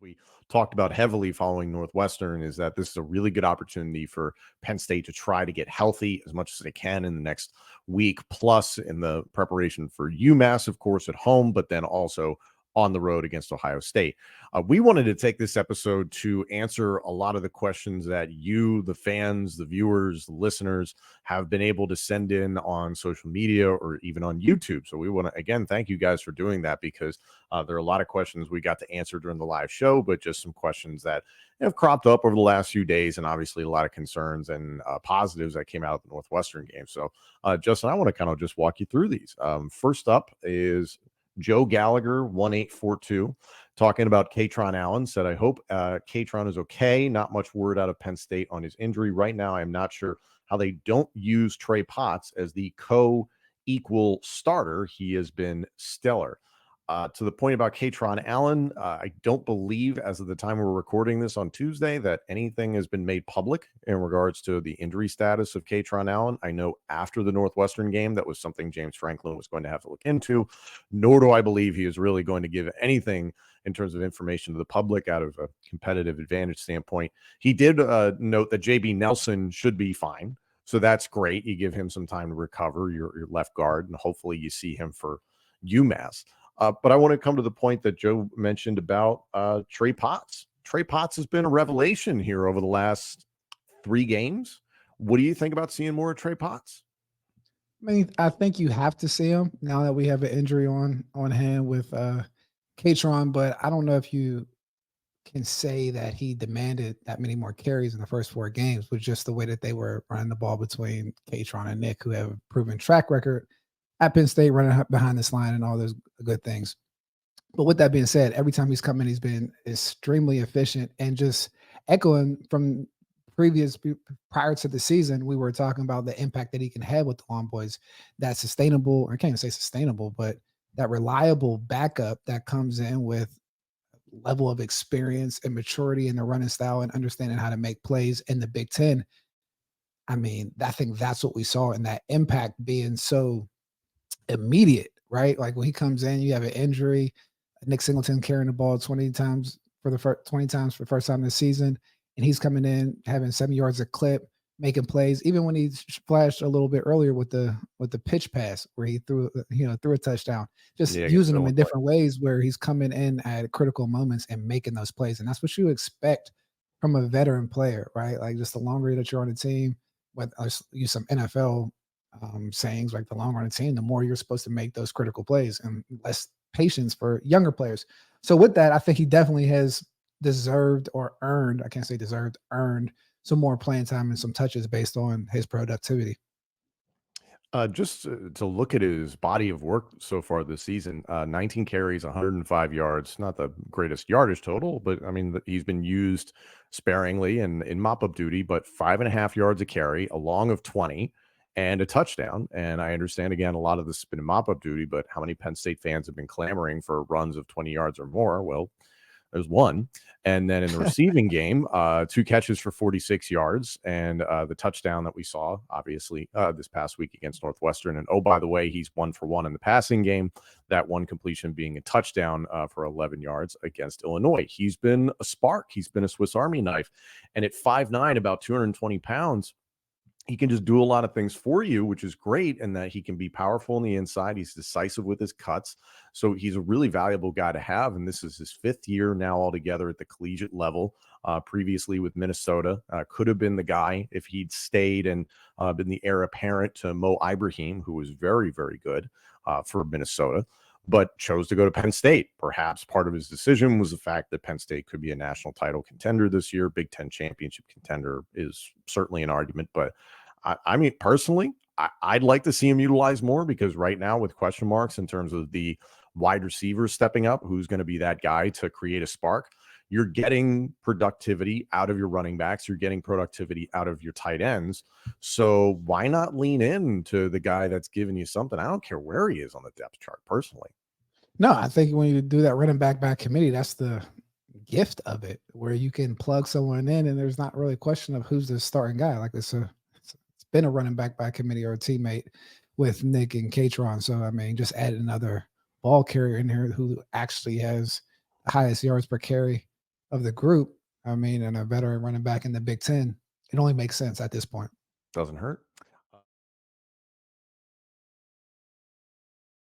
we talked about heavily following Northwestern, is that this is a really good opportunity for Penn State to try to get healthy as much as they can in the next week, plus in the preparation for UMass, of course, at home, but then also on the road against Ohio State. We wanted to take this episode to answer a lot of the questions that you, the fans, the viewers, the listeners, have been able to send in on social media or even on YouTube. So we want to, again, thank you guys for doing that, because there are a lot of questions we got to answer during the live show, but just some questions that have cropped up over the last few days, and obviously a lot of concerns and positives that came out of the Northwestern game. So, Justin, I want to kind of just walk you through these. First up is Joe Gallagher, 1842, talking about Katron Allen, said, I hope Katron is okay. Not much word out of Penn State on his injury. Right now, I'm not sure how they don't use Trey Potts as the co-equal starter. He has been stellar. To the point about Katron Allen, I don't believe, as of the time we're recording this on Tuesday, that anything has been made public in regards to the injury status of Katron Allen. I know after the Northwestern game, that was something James Franklin was going to have to look into, nor do I believe he is really going to give anything in terms of information to the public out of a competitive advantage standpoint. He did note that JB Nelson should be fine, so that's great. You give him some time to recover, your left guard, and hopefully you see him for UMass. But I want to come to the point that Joe mentioned about Trey Potts. Trey Potts has been a revelation here over the last 3 games. What do you think about seeing more of Trey Potts? I mean, I think you have to see him now that we have an injury on hand with Katron, but I don't know if you can say that he demanded that many more carries in the first 4 games with just the way that they were running the ball between Katron and Nick, who have a proven track record at Penn State running behind this line and all those good things. But with that being said, every time he's come in, he's been extremely efficient, and just echoing from prior to the season, we were talking about the impact that he can have with the Long Boys, that sustainable, I can't even say sustainable, but that reliable backup that comes in with level of experience and maturity in the running style and understanding how to make plays in the Big Ten. I mean, I think that's what we saw, in that impact being so immediate, right? Like when he comes in, you have an injury, Nick Singleton carrying the ball 20 times for the first time this season, and he's coming in having 7 yards a clip, making plays. Even when he flashed a little bit earlier with the pitch pass where he threw a touchdown, just using them in different ways where he's coming in at critical moments and making those plays. And that's what you expect from a veteran player, right? Like just the longer that you're on the team, with use some NFL sayings, like the longer on the team, the more you're supposed to make those critical plays, and less patience for younger players. So with that, I think he definitely has deserved or earned, I can't say deserved, earned some more playing time and some touches based on his productivity. Just to look at his body of work so far this season, 19 carries, 105 yards, not the greatest yardage total, but I mean, he's been used sparingly and in mop-up duty, but 5.5 yards a carry, a long of 20, and a touchdown. And I understand, again, a lot of this has been in mop-up duty, but how many Penn State fans have been clamoring for runs of 20 yards or more? Well, there's one. And then in the receiving game, 2 catches for 46 yards, and the touchdown that we saw, obviously, this past week against Northwestern. And, oh, by the way, he's 1 for 1 in the passing game, that one completion being a touchdown for 11 yards against Illinois. He's been a spark. He's been a Swiss Army knife. And at 5'9", about 220 pounds, he can just do a lot of things for you, which is great, and that he can be powerful on the inside. He's decisive with his cuts. So he's a really valuable guy to have, and this is his 5th year now altogether at the collegiate level. Previously with Minnesota, could have been the guy if he'd stayed and been the heir apparent to Mo Ibrahim, who was very, very good for Minnesota, but chose to go to Penn State. Perhaps part of his decision was the fact that Penn State could be a national title contender this year. Big Ten championship contender is certainly an argument, but I mean, personally, I'd like to see him utilized more, because right now, with question marks in terms of the wide receivers stepping up, who's going to be that guy to create a spark, you're getting productivity out of your running backs. You're getting productivity out of your tight ends. So why not lean in to the guy that's giving you something? I don't care where he is on the depth chart, personally. No, I think when you do that running back by committee, that's the gift of it, where you can plug someone in and there's not really a question of who's the starting guy. Like it's been a running back by committee or a teammate with Nick and Katron. So, I mean, just add another ball carrier in here who actually has the highest yards per carry of the group. I mean, and a veteran running back in the Big Ten. It only makes sense at this point. Doesn't hurt.